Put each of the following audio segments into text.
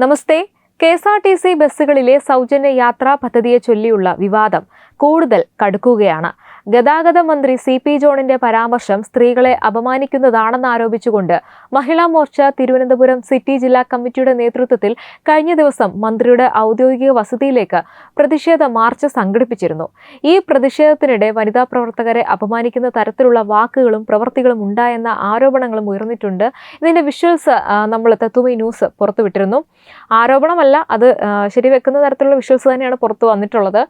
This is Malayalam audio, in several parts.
നമസ്തേ. കെ.എസ്.ആർ.ടി.സി ബസ്സുകളിലെ സൗജന്യ യാത്രാ പദ്ധതിയെ ചൊല്ലിയുള്ള വിവാദം കൂടുതൽ കടുക്കുകയാണ്. ഗതാഗത മന്ത്രി സി.പി. ജോണിന്റെ പരാമർശം സ്ത്രീകളെ അപമാനിക്കുന്നതാണെന്ന് ആരോപിച്ചുകൊണ്ട് മഹിളാ മോർച്ച തിരുവനന്തപുരം സിറ്റി ജില്ലാ കമ്മിറ്റിയുടെ നേതൃത്വത്തിൽ കഴിഞ്ഞ ദിവസം മന്ത്രിയുടെ ഔദ്യോഗിക വസതിയിലേക്ക് പ്രതിഷേധ മാർച്ച് സംഘടിപ്പിച്ചിരുന്നു. ഈ പ്രതിഷേധത്തിനിടെ വനിതാ പ്രവർത്തകരെ അപമാനിക്കുന്ന തരത്തിലുള്ള വാക്കുകളും പ്രവൃത്തികളും ഉണ്ടായെന്ന ആരോപണങ്ങളും ഉയർന്നിട്ടുണ്ട്. ഇതിന്റെ വിഷ്വൽസ് നമ്മൾ തത്തുമൈ ന്യൂസ് പുറത്തുവിട്ടിരുന്നു. ആരോപണമല്ല, അത് ശരിവെക്കുന്ന തരത്തിലുള്ള വിഷ്വൽസ് തന്നെയാണ് പുറത്തു വന്നിട്ടുള്ളത്.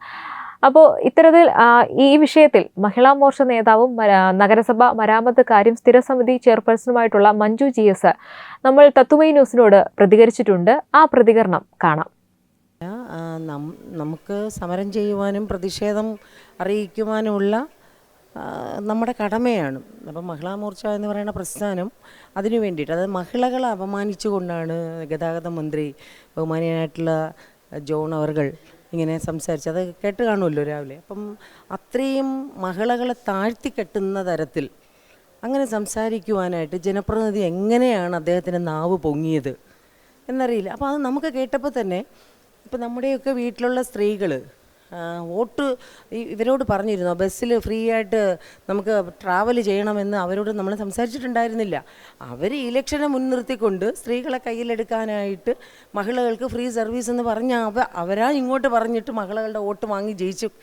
അപ്പോൾ ഇത്തരത്തിൽ ഈ വിഷയത്തിൽ മഹിളാ മോർച്ച നേതാവും നഗരസഭ മരാമത്ത് കാര്യം സ്ഥിരസമിതി ചെയർപേഴ്സണുമായിട്ടുള്ള മഞ്ജു GS നമ്മൾ തത്തുമൈ ന്യൂസിനോട് പ്രതികരിച്ചിട്ടുണ്ട്. ആ പ്രതികരണം കാണാം. നമുക്ക് സമരം ചെയ്യുവാനും പ്രതിഷേധം അറിയിക്കുവാനുമുള്ള നമ്മുടെ കടമയാണ്. അപ്പം മഹിളാ മോർച്ച എന്ന് പറയുന്ന പ്രസ്ഥാനം അതിനു വേണ്ടിയിട്ട്, അതായത് മഹിളകളെ അപമാനിച്ചുകൊണ്ടാണ് ഗതാഗത മന്ത്രി ബഹുമാനിയായിട്ടുള്ള ജോൺ അവർകൾ ഇങ്ങനെ സംസാരിച്ചത്. അത് കേട്ട് കാണുമല്ലോ രാവിലെ. അപ്പം അത്രയും മഹിളകളെ താഴ്ത്തിക്കെട്ടുന്ന തരത്തിൽ അങ്ങനെ സംസാരിക്കുവാനായിട്ട് ജനപ്രതിനിധി എങ്ങനെയാണ് അദ്ദേഹത്തിൻ്റെ നാവ് പൊങ്ങിയത് എന്നറിയില്ല. അപ്പോൾ അത് നമുക്ക് കേട്ടപ്പോൾ തന്നെ ഇപ്പം നമ്മുടെയൊക്കെ വീട്ടിലുള്ള സ്ത്രീകൾ വോട്ട് ഇവരോട് പറഞ്ഞിരുന്നു, ബസ്സിൽ ഫ്രീ ആയിട്ട് നമുക്ക് ട്രാവൽ ചെയ്യണമെന്ന് അവരോട് നമ്മൾ സംസാരിച്ചിട്ടുണ്ടായിരുന്നില്ല. അവർ ഇലക്ഷനെ മുൻനിർത്തിക്കൊണ്ട് സ്ത്രീകളെ കയ്യിലെടുക്കാനായിട്ട് മഹിളകൾക്ക് ഫ്രീ സർവീസ് എന്ന് പറഞ്ഞാൽ അവരാ ഇങ്ങോട്ട് പറഞ്ഞിട്ട് മഹിളകളുടെ വോട്ട് വാങ്ങി ജയിച്ച്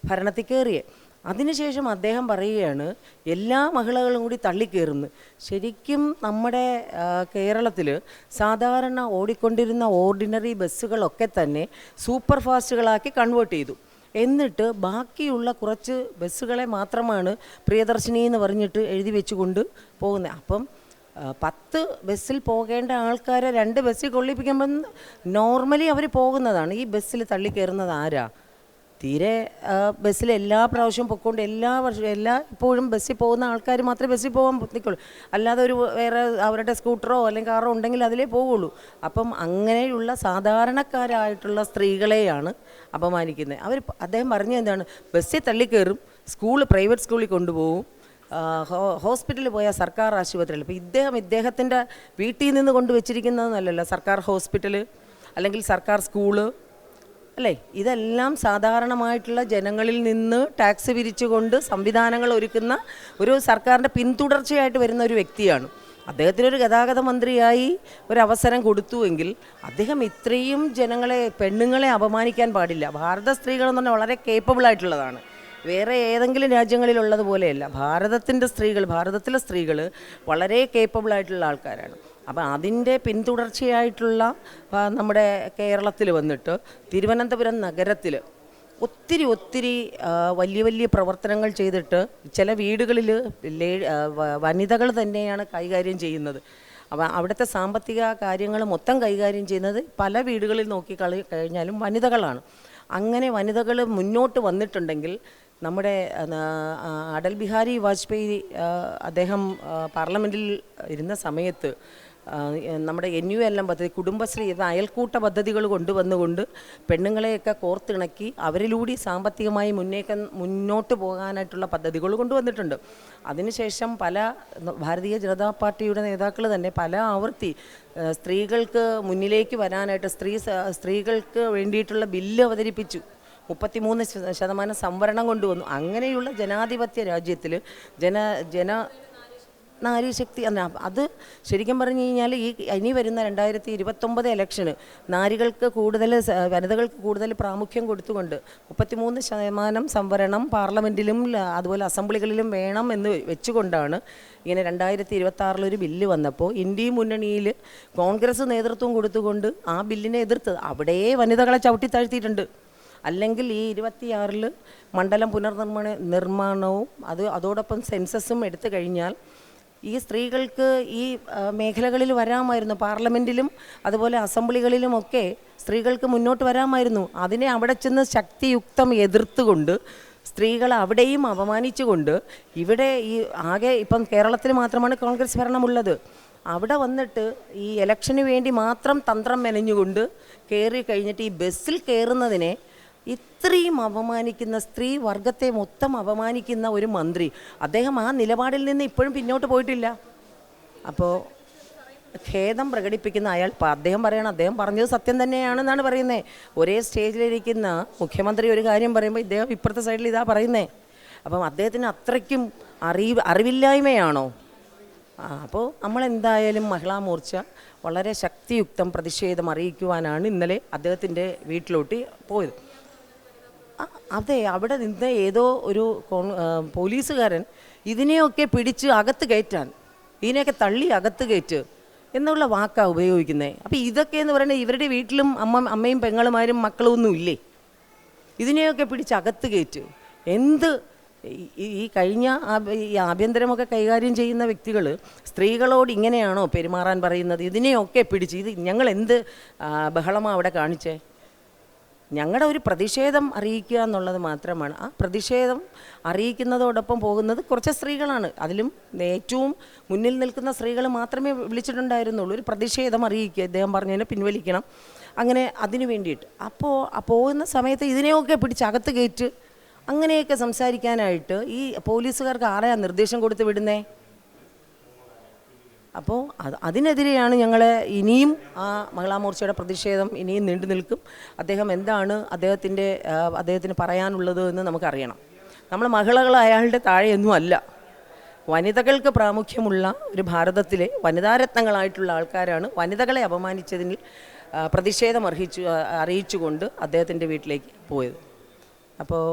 ഭരണത്തിൽ കയറിയേ. അതിനുശേഷം അദ്ദേഹം പറയുകയാണ് എല്ലാ മഹിളകളും കൂടി തള്ളിക്കയറുന്നു. ശരിക്കും നമ്മുടെ കേരളത്തിൽ സാധാരണ ഓടിക്കൊണ്ടിരുന്ന ഓർഡിനറി ബസ്സുകളൊക്കെ തന്നെ സൂപ്പർ ഫാസ്റ്റുകളാക്കി കൺവേർട്ട് ചെയ്തു. എന്നിട്ട് ബാക്കിയുള്ള കുറച്ച് ബസ്സുകളെ മാത്രമാണ് പ്രിയദർശിനി എന്ന് പറഞ്ഞിട്ട് എഴുതി വെച്ചുകൊണ്ട് പോകുന്നത്. അപ്പം 10 ബസ്സിൽ പോകേണ്ട ആൾക്കാരെ 2 ബസ്സിൽ കൊള്ളിപ്പിക്കുമ്പം നോർമലി അവർ പോകുന്നതാണ്. ഈ ബസ്സിൽ തള്ളിക്കയറുന്നത് ആരാ? തീരെ ബസ്സിൽ എല്ലാ പ്രാവശ്യവും പൊയ്ക്കൊണ്ട് എപ്പോഴും ബസ്സിൽ പോകുന്ന ആൾക്കാർ മാത്രമേ ബസ്സിൽ പോകാൻ നിൽക്കുള്ളൂ. അല്ലാതെ ഒരു വേറെ അവരുടെ സ്കൂട്ടറോ അല്ലെങ്കിൽ കാറോ ഉണ്ടെങ്കിൽ അതിലേ പോവുള്ളൂ. അപ്പം അങ്ങനെയുള്ള സാധാരണക്കാരായിട്ടുള്ള സ്ത്രീകളെയാണ് അപമാനിക്കുന്നത്. അദ്ദേഹം പറഞ്ഞത് എന്താണ്? ബസ്സിൽ തള്ളിക്കയറും, പ്രൈവറ്റ് സ്കൂളിൽ കൊണ്ടുപോകും, ഹോസ്പിറ്റലിൽ പോയാൽ സർക്കാർ ആശുപത്രിയിൽ. ഇപ്പോൾ ഇദ്ദേഹത്തിൻ്റെ വീട്ടിൽ നിന്ന് കൊണ്ടുവച്ചിരിക്കുന്നതെന്നല്ലല്ലോ സർക്കാർ ഹോസ്പിറ്റൽ അല്ലെങ്കിൽ സർക്കാർ സ്കൂള് അല്ലേ? ഇതെല്ലാം സാധാരണമായിട്ടുള്ള ജനങ്ങളിൽ നിന്ന് ടാക്സ് പിരിച്ചുകൊണ്ട് സംവിധാനങ്ങൾ ഒരുക്കുന്ന ഒരു സർക്കാരിൻ്റെ പിന്തുടർച്ചയായിട്ട് വരുന്ന ഒരു വ്യക്തിയാണ്. അദ്ദേഹത്തിനൊരു ഗതാഗത മന്ത്രിയായി ഒരു അവസരം കൊടുത്തുവെങ്കിൽ അദ്ദേഹം ഇത്രയും പെണ്ണുങ്ങളെ അപമാനിക്കാൻ പാടില്ല. ഭാരത സ്ത്രീകളെന്ന് പറഞ്ഞാൽ വളരെ കേപ്പബിളായിട്ടുള്ളതാണ്. വേറെ ഏതെങ്കിലും രാജ്യങ്ങളിലുള്ളതുപോലെയല്ല. ഭാരതത്തിലെ സ്ത്രീകൾ വളരെ കേപ്പബിളായിട്ടുള്ള ആൾക്കാരാണ്. അപ്പം അതിൻ്റെ പിന്തുടർച്ചയായിട്ടുള്ള നമ്മുടെ കേരളത്തിൽ വന്നിട്ട് തിരുവനന്തപുരം നഗരത്തിൽ ഒത്തിരി വലിയ വലിയ പ്രവർത്തനങ്ങൾ ചെയ്തിട്ട് ചില വീടുകളിൽ വനിതകൾ തന്നെയാണ് കൈകാര്യം ചെയ്യുന്നത്. അപ്പം അവിടുത്തെ സാമ്പത്തിക കാര്യങ്ങൾ മൊത്തം കൈകാര്യം ചെയ്യുന്നത് പല വീടുകളിൽ കഴിഞ്ഞാലും വനിതകളാണ്. അങ്ങനെ വനിതകൾ മുന്നോട്ട് വന്നിട്ടുണ്ടെങ്കിൽ നമ്മുടെ അടൽ ബിഹാരി വാജ്പേയി അദ്ദേഹം പാർലമെൻറ്റിൽ ഇരുന്ന സമയത്ത് നമ്മുടെ NULM പദ്ധതി, കുടുംബശ്രീ അയൽക്കൂട്ട പദ്ധതികൾ കൊണ്ടുവന്നുകൊണ്ട് പെണ്ണുങ്ങളെയൊക്കെ കോർത്തിണക്കി അവരിലൂടെ സാമ്പത്തികമായി മുന്നോട്ട് പോകാനായിട്ടുള്ള പദ്ധതികൾ കൊണ്ടുവന്നിട്ടുണ്ട്. അതിനുശേഷം പല ഭാരതീയ ജനതാ പാർട്ടിയുടെ നേതാക്കൾ തന്നെ പല ആവർത്തി സ്ത്രീകൾക്ക് മുന്നിലേക്ക് വരാനായിട്ട് സ്ത്രീകൾക്ക് വേണ്ടിയിട്ടുള്ള ബില്ല് അവതരിപ്പിച്ചു. 33% സംവരണം കൊണ്ടുവന്നു. അങ്ങനെയുള്ള ജനാധിപത്യ രാജ്യത്തിൽ നാരീശക്തി അത് ശരിക്കും പറഞ്ഞു കഴിഞ്ഞാൽ ഇനി വരുന്ന 2029 ഇലക്ഷന് വനിതകൾക്ക് കൂടുതൽ പ്രാമുഖ്യം കൊടുത്തുകൊണ്ട് 33% സംവരണം പാർലമെൻറ്റിലും അതുപോലെ അസംബ്ലികളിലും വേണം എന്ന് വെച്ചുകൊണ്ടാണ് ഇങ്ങനെ 2026 ഒരു ബില്ല് വന്നപ്പോൾ ഇന്ത്യ മുന്നണിയിൽ കോൺഗ്രസ് നേതൃത്വം കൊടുത്തുകൊണ്ട് ആ ബില്ലിനെ എതിർത്തത്. അവിടെ വനിതകളെ ചവിട്ടിത്താഴ്ത്തിയിട്ടുണ്ട്. അല്ലെങ്കിൽ ഈ 26 മണ്ഡലം പുനർനിർമ്മാണവും അതോടൊപ്പം സെൻസസും എടുത്തു കഴിഞ്ഞാൽ ഈ സ്ത്രീകൾക്ക് ഈ മേഖലകളിൽ വരാമായിരുന്നു. പാർലമെൻറ്റിലും അതുപോലെ അസംബ്ലികളിലുമൊക്കെ സ്ത്രീകൾക്ക് മുന്നോട്ട് വരാമായിരുന്നു. അതിനെ അവിടെ ചെന്ന് ശക്തിയുക്തം എതിർത്തുകൊണ്ട് സ്ത്രീകളെ അവിടെയും അപമാനിച്ചുകൊണ്ട് ഇവിടെ ഇപ്പം കേരളത്തിൽ മാത്രമാണ് കോൺഗ്രസ് ഭരണമുള്ളത്. അവിടെ വന്നിട്ട് ഈ ഇലക്ഷന് വേണ്ടി മാത്രം തന്ത്രം മെനഞ്ഞുകൊണ്ട് കയറി കഴിഞ്ഞിട്ട് ഈ ബസ്സിൽ കയറുന്നതിനെ ഇത്രയും അപമാനിക്കുന്ന, സ്ത്രീ വർഗത്തെ മൊത്തം അപമാനിക്കുന്ന ഒരു മന്ത്രി, അദ്ദേഹം ആ നിലപാടിൽ നിന്ന് ഇപ്പോഴും പിന്നോട്ട് പോയിട്ടില്ല. അപ്പോൾ ഖേദം പ്രകടിപ്പിക്കുന്ന അയാൾ അദ്ദേഹം പറയണം, അദ്ദേഹം പറഞ്ഞത് സത്യം തന്നെയാണെന്നാണ് പറയുന്നത്. ഒരേ സ്റ്റേജിലിരിക്കുന്ന മുഖ്യമന്ത്രി ഒരു കാര്യം പറയുമ്പോൾ ഇദ്ദേഹം ഇപ്പുറത്തെ സൈഡിൽ ഇതാ പറയുന്നത്. അപ്പം അദ്ദേഹത്തിന് അത്രയ്ക്കും അറിവില്ലായ്മയാണോ? അപ്പോൾ നമ്മളെന്തായാലും മഹിളാ മോർച്ച വളരെ ശക്തിയുക്തം പ്രതിഷേധം അറിയിക്കുവാനാണ് ഇന്നലെ അദ്ദേഹത്തിൻ്റെ വീട്ടിലോട്ട് പോയത്. അതെ, അവിടെ നിന്ന് ഏതോ ഒരു പോലീസുകാരൻ ഇതിനെയൊക്കെ പിടിച്ച് അകത്ത് കയറ്റാൻ, ഇതിനെയൊക്കെ തള്ളി അകത്ത് കയറ്റ് എന്നുള്ള വാക്കാണ് ഉപയോഗിക്കുന്നത്. അപ്പോൾ ഇതൊക്കെ എന്ന് പറയുന്നത് ഇവരുടെ വീട്ടിലും അമ്മയും പെങ്ങളുമാരും മക്കളും ഒന്നും ഇല്ലേ? ഇതിനെയൊക്കെ പിടിച്ച് അകത്ത് കയറ്റ്. എന്ത് ഈ കഴിഞ്ഞ ഈ ആഭ്യന്തരമൊക്കെ കൈകാര്യം ചെയ്യുന്ന വ്യക്തികൾ സ്ത്രീകളോട് ഇങ്ങനെയാണോ പെരുമാറാൻ പറയുന്നത്? ഇതിനെയൊക്കെ പിടിച്ച് ഞങ്ങൾ എന്ത് ബഹളമാണ് അവിടെ കാണിച്ചേ? ഞങ്ങളുടെ ഒരു പ്രതിഷേധം അറിയിക്കുക എന്നുള്ളത് മാത്രമാണ്. ആ പ്രതിഷേധം അറിയിക്കുന്നതോടൊപ്പം പോകുന്നത് കുറച്ച് സ്ത്രീകളാണ്. അതിലും ഏറ്റവും മുന്നിൽ നിൽക്കുന്ന സ്ത്രീകൾ മാത്രമേ വിളിച്ചിട്ടുണ്ടായിരുന്നുള്ളൂ. ഒരു പ്രതിഷേധം അറിയിക്കുക, ഇദ്ദേഹം പറഞ്ഞതിനെ പിൻവലിക്കണം, അങ്ങനെ അതിനു വേണ്ടിയിട്ട്. അപ്പോൾ പോകുന്ന സമയത്ത് ഇതിനെയൊക്കെ പിടിച്ച് അകത്ത് കയറ്റ് അങ്ങനെയൊക്കെ സംസാരിക്കാനായിട്ട് ഈ പോലീസുകാർക്ക് ആരെയാ നിർദ്ദേശം കൊടുത്ത് വിടുന്നേ? അപ്പോൾ അതിനെതിരെയാണ് ഞങ്ങൾ ഇനിയും ആ മഹിളാ മോർച്ചയുടെ പ്രതിഷേധം ഇനിയും നീണ്ടു നിൽക്കും. അദ്ദേഹം എന്താണ് അദ്ദേഹത്തിന് പറയാനുള്ളത് എന്ന് നമുക്കറിയണം. നമ്മൾ മഹിളകൾ അയാളുടെ താഴെയൊന്നും അല്ല. വനിതകൾക്ക് പ്രാമുഖ്യമുള്ള ഒരു ഭാരതത്തിലെ വനിതാരത്നങ്ങളായിട്ടുള്ള ആൾക്കാരാണ് വനിതകളെ അപമാനിച്ചതിൽ പ്രതിഷേധം അറിയിച്ചുകൊണ്ട് അദ്ദേഹത്തിൻ്റെ വീട്ടിലേക്ക് പോയത്. അപ്പോൾ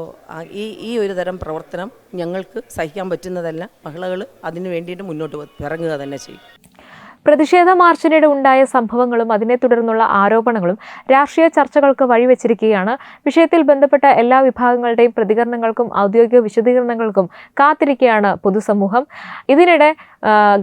ഈ ഒരു തരം പ്രവർത്തനം ഞങ്ങൾക്ക് സഹിക്കാൻ പറ്റുന്നതല്ല. മഹിളകൾ അതിനു വേണ്ടിയിട്ട് മുന്നോട്ട് ഇറങ്ങുക തന്നെ ചെയ്യും. പ്രതിഷേധ മാർച്ചിനിടെ ഉണ്ടായ സംഭവങ്ങളും അതിനെ തുടർന്നുള്ള ആരോപണങ്ങളും രാഷ്ട്രീയ ചർച്ചകൾക്ക് വഴിവെച്ചിരിക്കുകയാണ്. വിഷയത്തിൽ ബന്ധപ്പെട്ട എല്ലാ വിഭാഗങ്ങളുടെയും പ്രതികരണങ്ങൾക്കും ഔദ്യോഗിക വിശദീകരണങ്ങൾക്കും കാത്തിരിക്കുകയാണ് പൊതുസമൂഹം. ഇതിനിടെ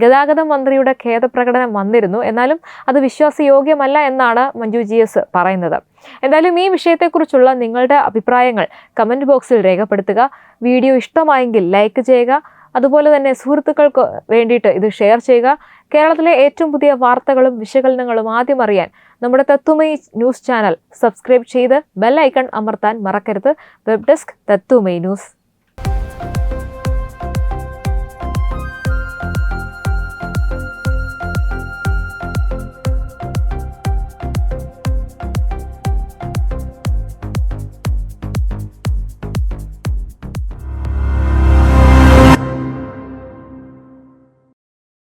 ഗതാഗത മന്ത്രിയുടെ ഖേദപ്രകടനം വന്നിരുന്നു. എന്നാലും അത് വിശ്വാസയോഗ്യമല്ല എന്നാണ് മഞ്ജു GS പറയുന്നത്. എന്തായാലും ഈ വിഷയത്തെക്കുറിച്ചുള്ള നിങ്ങളുടെ അഭിപ്രായങ്ങൾ കമൻറ്റ് ബോക്സിൽ രേഖപ്പെടുത്തുക. വീഡിയോ ഇഷ്ടമായെങ്കിൽ ലൈക്ക് ചെയ്യുക. അതുപോലെ തന്നെ സുഹൃത്തുക്കൾക്ക് വേണ്ടിയിട്ട് ഇത് ഷെയർ ചെയ്യുക. കേരളത്തിലെ ഏറ്റവും പുതിയ വാർത്തകളും വിശകലനങ്ങളും ആദ്യം അറിയാൻ നമ്മുടെ തത്വമയി ന്യൂസ് ചാനൽ സബ്സ്ക്രൈബ് ചെയ്ത് ബെൽ ഐക്കൺ അമർത്താൻ മറക്കരുത്. Web desk Tatwamayi news.